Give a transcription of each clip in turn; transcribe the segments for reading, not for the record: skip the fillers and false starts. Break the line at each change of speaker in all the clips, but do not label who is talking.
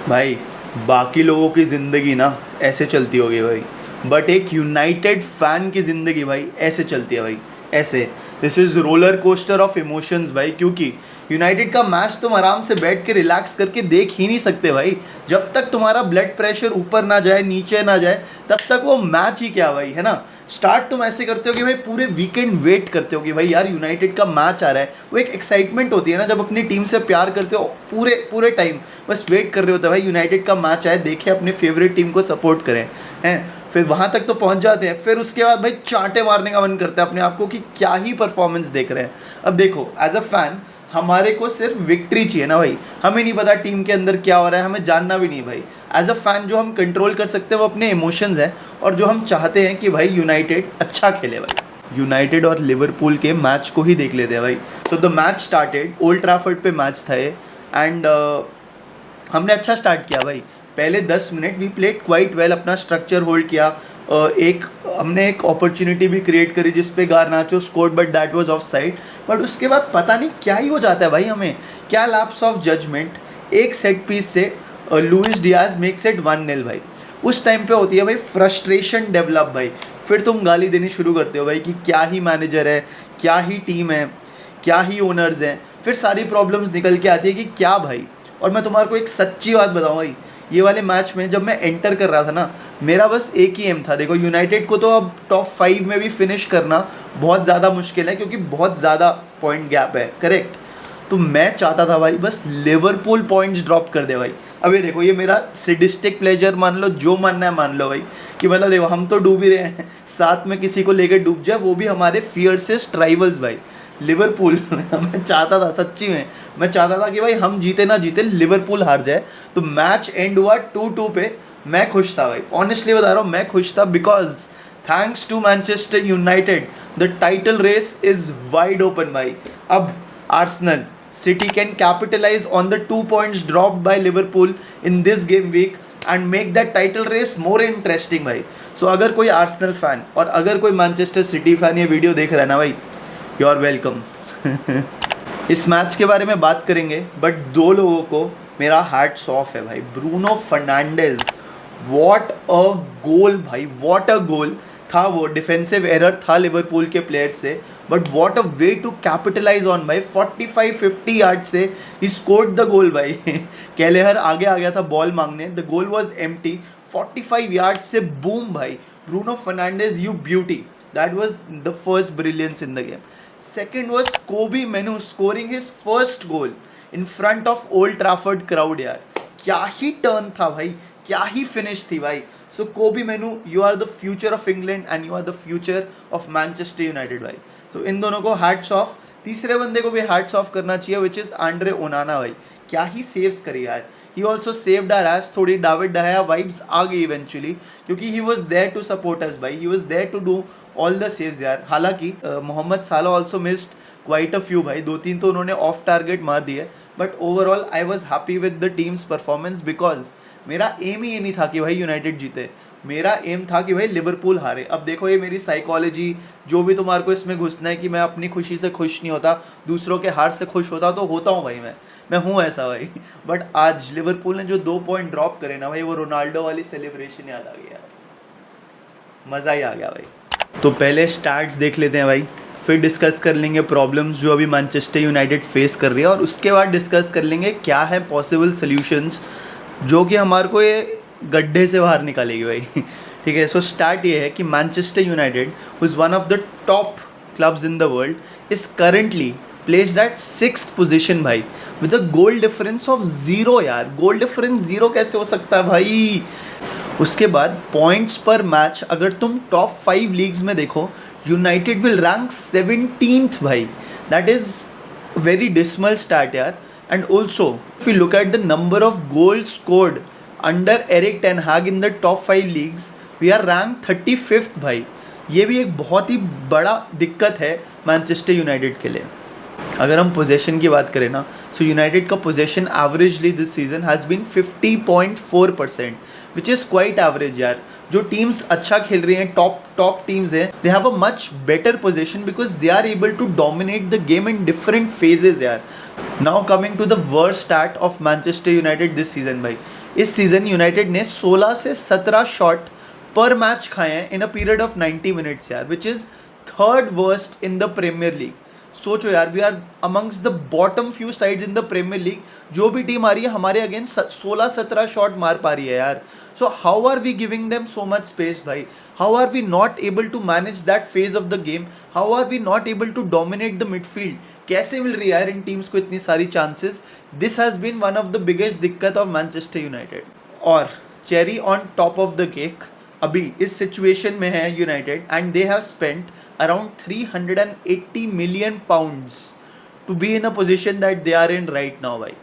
भाई बाकी लोगों की ज़िंदगी ना ऐसे चलती होगी भाई, बट एक यूनाइटेड फैन की ज़िंदगी भाई ऐसे चलती है भाई, ऐसे। This is roller coaster of emotions भाई, क्योंकि यूनाइटेड का मैच तुम आराम से बैठ के रिलैक्स करके देख ही नहीं सकते भाई। जब तक तुम्हारा ब्लड प्रेशर ऊपर ना जाए, नीचे ना जाए, तब तक वो मैच ही क्या भाई, है ना। स्टार्ट तुम ऐसे करते हो कि भाई पूरे वीकेंड वेट करते हो कि भाई यार यूनाइटेड का मैच आ रहा है। वो एक एक्साइटमेंट होती है ना, जब अपनी टीम से प्यार करते हो, पूरे पूरे टाइम बस वेट कर रहे होते हैं भाई यूनाइटेड का मैच आए, देखें अपने फेवरेट टीम को सपोर्ट करें, हैं। फिर वहाँ तक तो पहुँच जाते हैं, फिर उसके बाद भाई चांटे मारने का मन करता है अपने आप को कि क्या ही परफॉर्मेंस देख रहे हैं। अब देखो एज अ फैन हमारे को सिर्फ विक्ट्री चाहिए ना भाई, हमें नहीं पता टीम के अंदर क्या हो रहा है, हमें जानना भी नहीं है भाई। एज अ फैन जो हम कंट्रोल कर सकते हैं वो अपने इमोशंस हैं, और जो हम चाहते हैं कि भाई यूनाइटेड अच्छा खेले भाई। यूनाइटेड और लिवरपूल के मैच को ही देख लेते हैं भाई। तो the match started, old Trafford पे मैच था ये, एंड हमने अच्छा स्टार्ट किया भाई। पहले 10 minute we played quite well, अपना स्ट्रक्चर होल्ड किया। हमने एक अपॉर्चुनिटी भी क्रिएट करी जिस पे Garnacho scored, but that was offside. But उसके बाद पता नहीं क्या ही हो जाता है भाई, हमें क्या लैप्स ऑफ जजमेंट। एक सेट पीस से लुइस डियाज मेक्स इट 1-0 भाई। उस टाइम पे होती है भाई फ्रस्ट्रेशन डेवलप भाई। फिर तुम गाली देनी शुरू करते हो भाई कि क्या ही मैनेजर है, क्या ही टीम है, क्या ही ओनर्स हैं। फिर सारी प्रॉब्लम्स निकल के आती है कि क्या भाई। और मैं तुम्हारे को एक सच्ची बात बताऊँ भाई, ये वाले मैच में जब मैं एंटर कर रहा था ना, मेरा बस एक ही एम था। देखो यूनाइटेड को तो अब टॉप 5 में भी फिनिश करना बहुत ज़्यादा मुश्किल है, क्योंकि बहुत ज़्यादा पॉइंट गैप है, करेक्ट। तो मैं चाहता था भाई बस लिवरपूल पॉइंट्स ड्रॉप कर दे भाई। अब ये देखो, ये मेरा सिडिस्टिक प्लेजर मान लो, जो मानना है मान लो भाई, कि मतलब देखो हम तो डूब ही रहे हैं, साथ में किसी को लेकर डूब जाए, वो भी हमारे फियर्सेस्ट राइवल्स भाई लिवरपूल। मैं चाहता था सच्ची में, मैं चाहता था कि भाई हम जीते ना जीते लिवरपूल हार जाए। तो मैच एंड हुआ 2-2 पे, मैं खुश था भाई, ऑनेस्टली बता रहा हूँ मैं खुश था, because thanks to Manchester United the title race is wide open भाई। अब Arsenal City can capitalise on the 2 points dropped by Liverpool in this game week and make that title race more interesting भाई। सो अगर कोई Arsenal fan और अगर कोई Manchester city fan ये video देख रहा है ना भाई, यू आर वेलकम। इस मैच के बारे में बात करेंगे, बट दो लोगों को मेरा हैट्स ऑफ है भाई। Bruno Fernandes, what a goal भाई, व्हाट अ गोल था। वो डिफेंसिव एरर था लिवरपूल के प्लेयर से, but what a way to capitalise on भाई। 45-50 यार्ड से ही स्कोर्ड द गोल भाई। कैलेहर आगे आ गया था बॉल मांगने, the goal was empty. 45 yard से बूम भाई, Bruno Fernandes you beauty. That was the first brilliance in the game. Second was Kobe Menu scoring his first goal in front of Old Trafford crowd यार। क्या ही turn था भाई, क्या ही finish थी भाई। So Kobbie Mainoo, you are the future of England and you are the future of Manchester United भाई। So इन दोनों को हैट्स ऑफ। तीसरे बंदे को भी हैट्स ऑफ करना चाहिए, विच इज़ आंड्रे ओनाना भाई। क्या ही सेव्स करी यार। He also saved our ass. थोड़ी डेविड डहाया वाइब्स आ गई इवेंचुअली, क्योंकि he was there to support us भाई, he was there to do all the saves यार। हालांकि Mohammed Salah also missed quite a few भाई, 2-3 तो उन्होंने ऑफ टारगेट मार दिए, but overall I was happy with the team's performance, because मेरा aim ही ये नहीं था कि भाई यूनाइटेड जीते, मेरा एम था कि भाई लिवरपूल हारे। अब देखो ये मेरी साइकोलॉजी, जो भी तुम्हारे को इसमें घुसना है कि मैं अपनी खुशी से खुश नहीं होता, दूसरों के हार से खुश होता, तो होता हूँ भाई, मैं हूँ ऐसा भाई। बट आज लिवरपूल ने जो 2 पॉइंट ड्रॉप करे ना भाई, वो रोनाल्डो वाली सेलिब्रेशन याद आ गई यार, मज़ा ही आ गया भाई। तो पहले स्टैट्स देख लेते हैं भाई, फिर डिस्कस कर लेंगे प्रॉब्लम्स जो अभी मैनचेस्टर यूनाइटेड फेस कर रही है, और उसके बाद डिस्कस कर लेंगे क्या है पॉसिबल सॉल्यूशंस जो कि हमारे को ये गड्ढे से बाहर निकालेगी भाई। ठीक है। सो स्टार्ट ये है कि Manchester United is one of the top clubs in the world is currently placed at 6th position भाई, with a goal difference of 0 यार। गोल डिफरेंस 0 कैसे हो सकता है भाई। उसके बाद पॉइंट्स पर मैच अगर तुम टॉप 5 लीग्स में देखो, यूनाइटेड विल रैंक 17th भाई। That is very dismal start यार। And also if you look at the number of goals scored under Erik ten Hag in the top 5 leagues, we are rank 35th भाई। ये भी एक बहुत ही बड़ा दिक्कत है मैनचेस्टर यूनाइटेड के लिए। अगर हम पोजेशन की बात करें ना, सो यूनाइटेड का possession averagely this season has been 50.4%, which is quite average यार। जो टीम्स अच्छा खेल रही हैं, टॉप टीम्स हैं, they have a much better possession because they are able to dominate the game in different phases यार। Now coming to the worst start of Manchester United this season भाई, इस season United ने 16 से 17 shot पर match खाए हैं in a period of 90 minutes यार, which is third worst in the Premier League. सोचो यार, we are amongst the bottom few sides in the Premier League. जो भी टीम आ रही है हमारे अगेंस्ट 16-17 शॉट मार पा रही है यार। So how are we giving them so much space भाई? How are we not able to manage that phase of the game? How are we not able to dominate the midfield? कैसे मिल रही है यार इन टीम्स को इतनी सारी chances? This has been one of the biggest दिक्कत ऑफ मैनचेस्टर यूनाइटेड। और cherry on top of the cake, अभी इस सिचुएशन में है United and they have spent around 380 million pounds to be in a position that they are in right now भाई।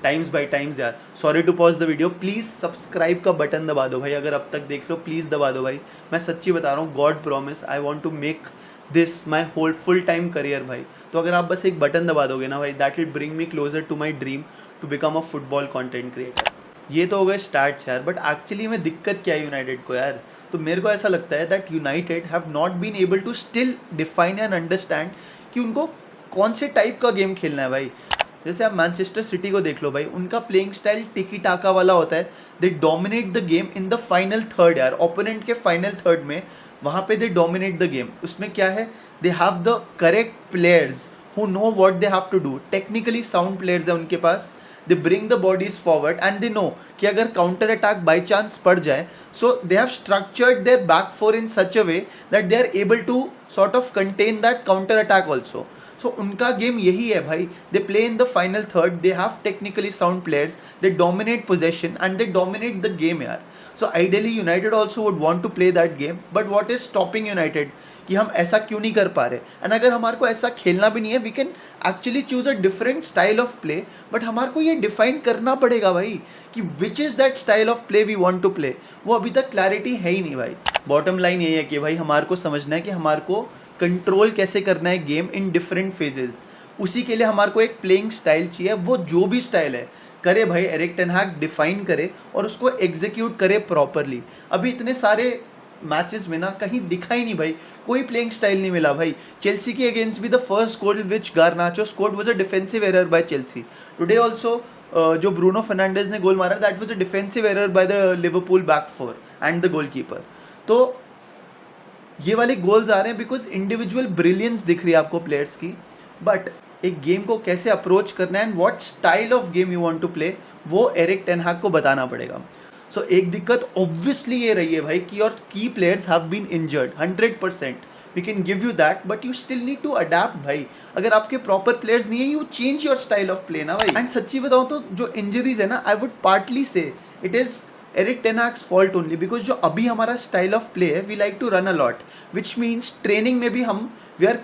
Times by times यार, sorry to pause the video, please subscribe का button दबा दो भाई। अगर अब तक देख रहे हो प्लीज़ दबा दो भाई। मैं सच्ची बता रहा हूँ, god promise I want to make this my whole full time career भाई। तो अगर आप बस एक बटन दबा दोगे ना भाई, that will bring me closer to my dream to become a football content creator. ये तो हो गए स्टार्ट्स यार, बट एक्चुअली में दिक्कत क्या है यूनाइटेड को यार? तो मेरे को ऐसा लगता है that United have not been able to still define and understand कि उनको कौन से टाइप का गेम खेलना है भाई। जैसे आप मैनचेस्टर सिटी को देख लो भाई, उनका प्लेइंग स्टाइल टिकी टाका वाला होता है। They dominate the game in the final third यार, ओपोनेंट के फाइनल थर्ड में वहाँ पे दे डोमिनेट द गेम। उसमें क्या है, they have the correct players who know what they have to do. Technically sound players है उनके पास। They bring the bodies forward and they know कि अगर काउंटर अटैक बाई चांस पड़ जाए, so they have structured their back four in such a way that they are able to sort of contain that counter attack also. So उनका game यही है भाई। They play in the final third, they have technically sound players, they dominate possession and they dominate the game यार। So ideally United also would want to play that game, but what is stopping United कि हम ऐसा क्यों नहीं कर पा रहे? And अगर हमारे को ऐसा खेलना भी नहीं है, we can actually choose a different style of play, but हमारे को ये डिफाइन करना पड़ेगा भाई कि which is that style of play we want to play. वो अभी तक क्लैरिटी है ही नहीं भाई। बॉटम लाइन यही है कि भाई हमारे को समझना है कि हमारे को कंट्रोल कैसे करना है गेम इन डिफरेंट फेजेस। उसी के लिए हमारे को एक प्लेइंग स्टाइल चाहिए। वो जो भी स्टाइल है करे भाई, एरिक टेन हैग डिफाइन करे और उसको एग्जीक्यूट करे प्रॉपरली। अभी इतने सारे मैचेस में ना कहीं दिखा ही नहीं भाई, कोई प्लेइंग स्टाइल नहीं मिला भाई। चेल्सी के अगेंस्ट भी the first goal which Garnacho scored was a defensive error bye Chelsea. Today also जो ब्रूनो फर्नांडिस ने गोल मारा, that was a defensive error by the Liverpool back four and the goalkeeper. तो ये वाले goals आ रहे हैं because individual brilliance दिख रही है आपको प्लेयर्स की, बट एक गेम को कैसे अप्रोच करना है and what style of game you want to play, वो एरिक टेन हैग को बताना पड़ेगा। सो एक दिक्कत ऑब्वियसली ये रही है भाई कि your key players have been injured 100%, we can give you that, but you still need to adapt भाई। अगर आपके प्रॉपर प्लेयर्स नहीं है, you change your style of play ना भाई। एंड सच्ची बताऊँ तो जो इंजरीज है ना, I would partly say it is Erik ten Hag's fault only, because जो अभी हमारा स्टाइल ऑफ प्ले है, we like to run a lot, which means training में भी हम we are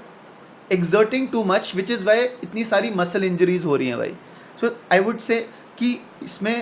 exerting too much, which is why इतनी सारी muscle injuries हो रही हैं भाई। सो आई वुड से कि इसमें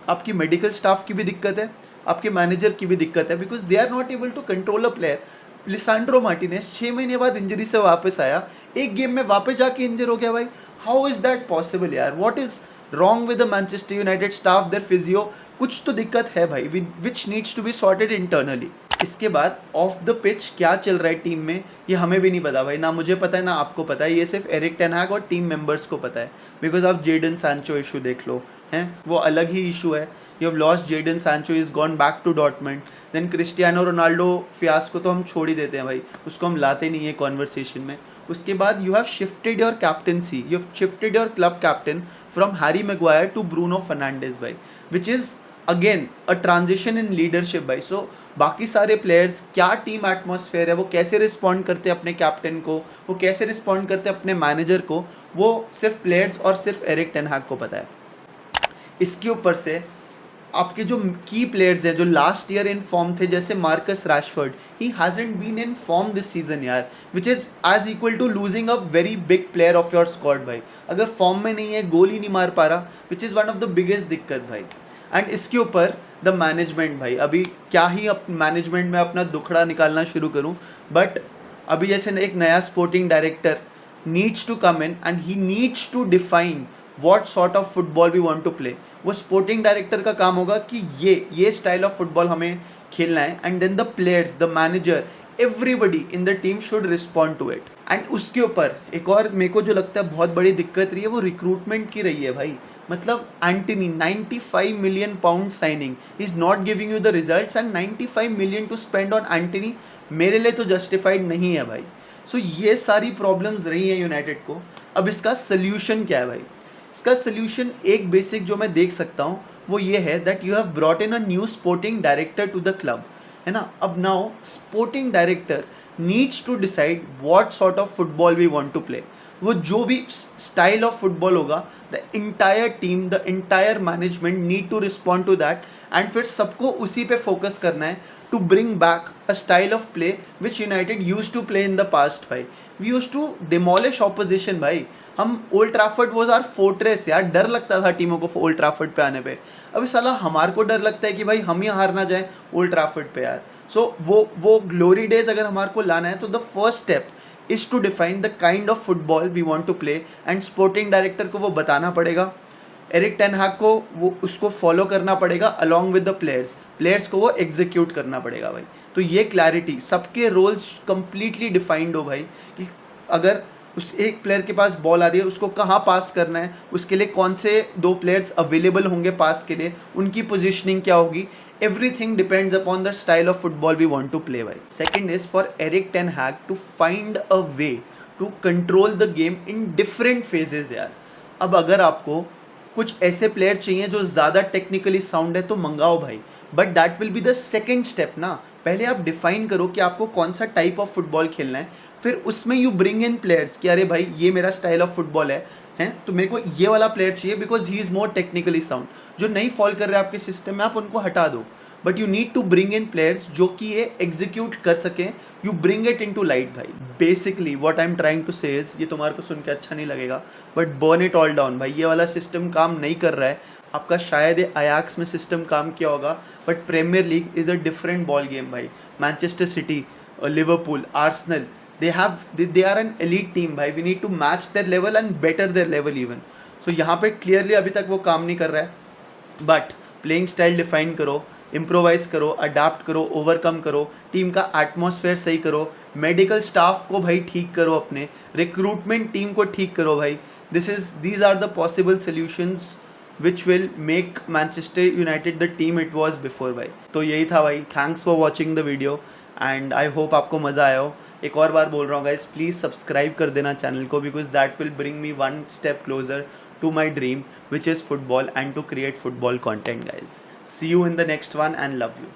आपकी मेडिकल स्टाफ की भी दिक्कत है, आपके मैनेजर की भी दिक्कत है, because they are not able to control a player. Lisandro Martinez 6 महीने बाद इंजरी से वापस आया, एक गेम में वापस जाके इंजर हो गया भाई। हाउ इज़ दैट पॉसिबल यार? What is wrong with the Manchester United staff, their physio? कुछ तो दिक्कत है भाई, which needs to be sorted internally. इसके बाद ऑफ द पिच क्या चल रहा है टीम में, ये हमें भी नहीं पता भाई। ना मुझे पता है ना आपको पता है, ये सिर्फ एरिक टेन हैग और टीम मेंबर्स को पता है। बिकॉज आप जेडन सैंचो इशू देख लो, हैं वो अलग ही इशू है। You have lost Jadon Sancho, is gone back to Dortmund. Then Cristiano Ronaldo fiasco तो हम छोड़ ही देते हैं भाई, उसको हम लाते नहीं है कॉन्वर्सेशन में। उसके बाद you have shifted your captaincy, you have shifted your club captain from Harry Maguire to Bruno Fernandes भाई, which is again a transition in leadership भाई। सो बाकी सारे प्लेयर्स, क्या टीम एटमॉस्फेयर है, वो कैसे रिस्पॉन्ड करते हैं अपने कैप्टन को, वो कैसे रिस्पॉन्ड करते हैं अपने मैनेजर को, वो सिर्फ प्लेयर्स और सिर्फ एरिक टेन हैग को पता है। इसके ऊपर से आपके जो की प्लेयर्स हैं जो लास्ट ईयर इन फॉर्म थे, जैसे Marcus Rashford, he hasn't been in form this season यार, which is as equal to losing a very big player of your squad भाई। अगर फॉर्म में नहीं है, गोल ही नहीं मार पा रहा, which is one of the biggest दिक्कत भाई। एंड इसके ऊपर द मैनेजमेंट भाई, अभी क्या ही मैनेजमेंट में अपना दुखड़ा निकालना शुरू करूं, बट अभी जैसे एक नया sporting director needs to come in and he needs to define what sort of football we want to play. वो स्पोर्टिंग डायरेक्टर का काम होगा कि ये स्टाइल ऑफ फुटबॉल हमें खेलना है, and then the players, the manager, everybody in the team should respond to it. And उसके ऊपर एक और मेरे को जो लगता है बहुत बड़ी दिक्कत रही है, वो रिक्रूटमेंट की रही है भाई। मतलब Antony 95 million pound signing is not giving you the results and 95 million to spend on Antony मेरे लिए तो जस्टिफाइड नहीं है भाई. सो ये सारी प्रॉब्लम्स रही हैं यूनाइटेड को. अब इसका सोल्यूशन क्या है भाई? इसका सोल्यूशन एक बेसिक जो मैं देख सकता हूँ वो ये है that you have brought in a new sporting director to the club, है ना. अब now sporting director needs to decide what sort of football we want to play. वो जो भी स्टाइल ऑफ फुटबॉल होगा the entire team the entire management need to respond to that and फिर सबको उसी पे फोकस करना है to bring back a style of play which United use to play in the past भाई. We use to demolish opposition भाई. हम Old Trafford was our fortress यार. डर लगता था टीमों को ओल्ड ट्रैफर्ड पे आने पे. अभी साला हमारे को डर लगता है कि भाई हम ही हार ना जाए ओल्ड ट्रैफर्ड पे यार. सो वो ग्लोरी डेज अगर हमारे को लाना है तो the first step is to define the kind of football we want to play and sporting director को वो बताना पड़ेगा. एरिक टेन हैग को वो उसको फॉलो करना पड़ेगा अलॉन्ग विद द प्लेयर्स को वो एग्जीक्यूट करना पड़ेगा भाई. तो ये क्लैरिटी सबके रोल्स कंप्लीटली डिफाइंड हो भाई कि अगर उस एक प्लेयर के पास बॉल आ रही है उसको कहाँ पास करना है, उसके लिए कौन से दो प्लेयर्स अवेलेबल होंगे पास के लिए, उनकी पोजीशनिंग क्या होगी. everything depends upon the style of football we want to play by. Second is for Erik ten Hag to find a way to control the game in different phases यार. अब अगर आपको कुछ ऐसे प्लेयर चाहिए जो ज़्यादा टेक्निकली साउंड है तो मंगाओ भाई, but that will be the second step ना. पहले आप डिफाइन करो कि आपको कौन सा टाइप ऑफ फुटबॉल खेलना है, फिर उसमें यू ब्रिंग इन प्लेयर्स कि अरे भाई ये मेरा स्टाइल ऑफ फुटबॉल है तो मेरे को ये वाला प्लेयर चाहिए because he is more technically sound. जो नहीं फॉल कर रहे आपके सिस्टम में आप उनको हटा दो, but you need to bring in players जो कि ये एग्जीक्यूट कर सकें. You bring it in to light भाई. Basically what I am trying to say is, ये तुम्हारे को सुन के अच्छा नहीं लगेगा but burn it all down भाई. ये वाला सिस्टम काम नहीं कर रहा है आपका. शायद अयाक्स में सिस्टम काम किया होगा but Premier League is a different ball game भाई. Manchester City, Liverpool, Arsenal, they are an elite team भाई. we need to match their level and better their level even. so यहाँ पे clearly अभी तक वो काम नहीं कर रहा है. बट प्लेइंग स्टाइल डिफाइन करो, इम्प्रोवाइज करो, अडाप्ट करो, ओवरकम करो, टीम का एटमॉस्फेयर सही करो, मेडिकल स्टाफ को भाई ठीक करो, अपने रिक्रूटमेंट टीम को ठीक करो भाई. these are the possible solutions which will make Manchester United the team it was before भाई. तो यही था भाई. Thanks for watching the video and I hope आपको मज़ा आया हो. एक और बार बोल रहा हूँ गाइज, प्लीज़ सब्सक्राइब कर देना चैनल को because that will bring me one step closer to my dream which is football and to create football content guys. See you in the next one and love you.